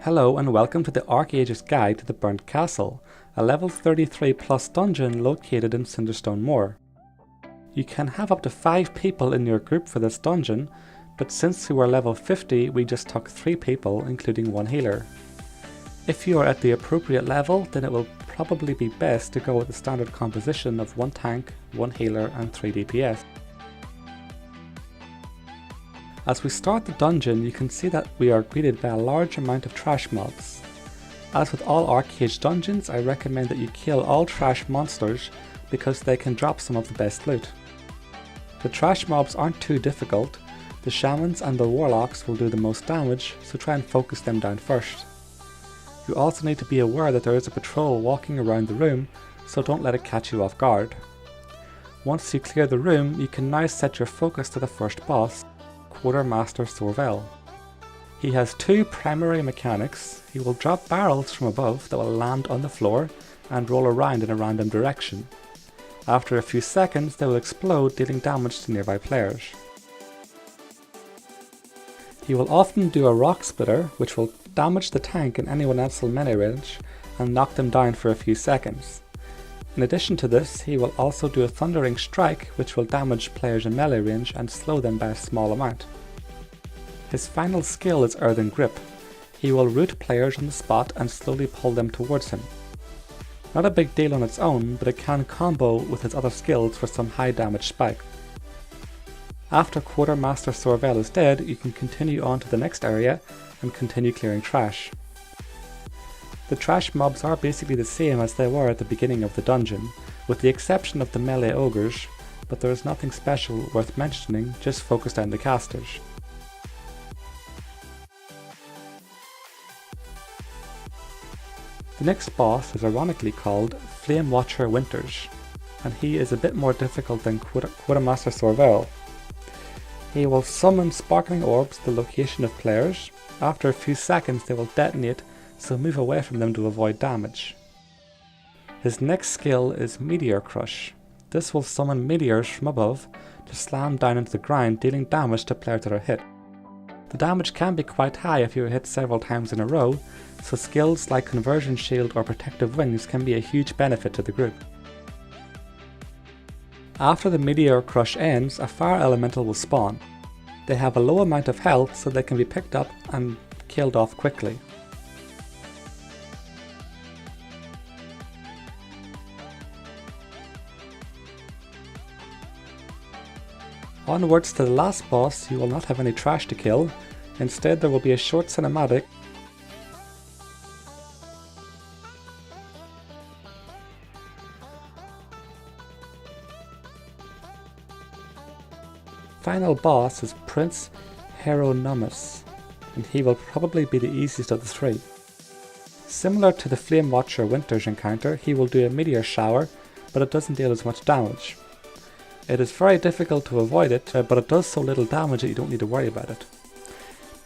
Hello and welcome to the ArcheAegis Guide to the Burnt Castle, a level 33 plus dungeon located in Cinderstone Moor. You can have up to 5 people in your group for this dungeon, but since we were level 50 we just took 3 people including 1 healer. If you are at the appropriate level, then it will probably be best to go with the standard composition of 1 tank, 1 healer and 3 DPS. As we start the dungeon, you can see that we are greeted by a large amount of trash mobs. As with all ArcheAge dungeons, I recommend that you kill all trash monsters because they can drop some of the best loot. The trash mobs aren't too difficult, the shamans and the warlocks will do the most damage, so try and focus them down first. You also need to be aware that there is a patrol walking around the room, so don't let it catch you off guard. Once you clear the room, you can now set your focus to the first boss, Quartermaster Sorvell. He has 2 primary mechanics. He will drop barrels from above that will land on the floor and roll around in a random direction. After a few seconds they will explode, dealing damage to nearby players. He will often do a rock splitter which will damage the tank and anyone else in melee range and knock them down for a few seconds. In addition to this, he will also do a thundering strike which will damage players in melee range and slow them by a small amount. His final skill is Earthen Grip. He will root players on the spot and slowly pull them towards him. Not a big deal on its own, but it can combo with his other skills for some high damage spike. After Quartermaster Sorvell is dead, you can continue on to the next area and continue clearing trash. The trash mobs are basically the same as they were at the beginning of the dungeon, with the exception of the melee ogres, but there is nothing special worth mentioning, just focus down the casters. The next boss is ironically called Flame Watcher Winters, and he is a bit more difficult than Quartermaster Sorvell. He will summon sparkling orbs to the location of players. After a few seconds they will detonate, so move away from them to avoid damage. His next skill is Meteor Crush. This will summon meteors from above to slam down into the ground, dealing damage to players that are hit. The damage can be quite high if you are hit several times in a row, so skills like Conversion Shield or Protective Wings can be a huge benefit to the group. After the Meteor Crush ends, a fire elemental will spawn. They have a low amount of health, so they can be picked up and killed off quickly. Onwards to the last boss, you will not have any trash to kill. Instead there will be a short cinematic final boss is Prince Harrow Nummus, and he will probably be the easiest of the 3. Similar to the Flame Watcher Winters encounter, he will do a meteor shower, but it doesn't deal as much damage. It is very difficult to avoid it, but it does so little damage that you don't need to worry about it.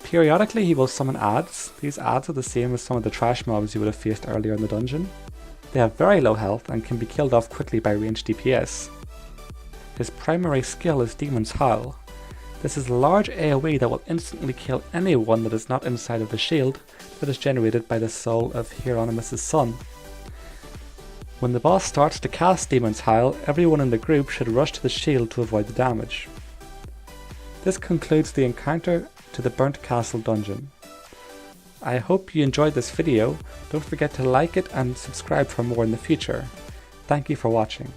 Periodically he will summon adds. These adds are the same as some of the trash mobs you would have faced earlier in the dungeon. They have very low health and can be killed off quickly by ranged DPS. His primary skill is Demon's Howl. This is a large AoE that will instantly kill anyone that is not inside of the shield that is generated by the soul of Hieronymus' son. When the boss starts to cast Demon's Howl, everyone in the group should rush to the shield to avoid the damage. This concludes the encounter to the Burnt Castle dungeon. I hope you enjoyed this video. Don't forget to like it and subscribe for more in the future. Thank you for watching.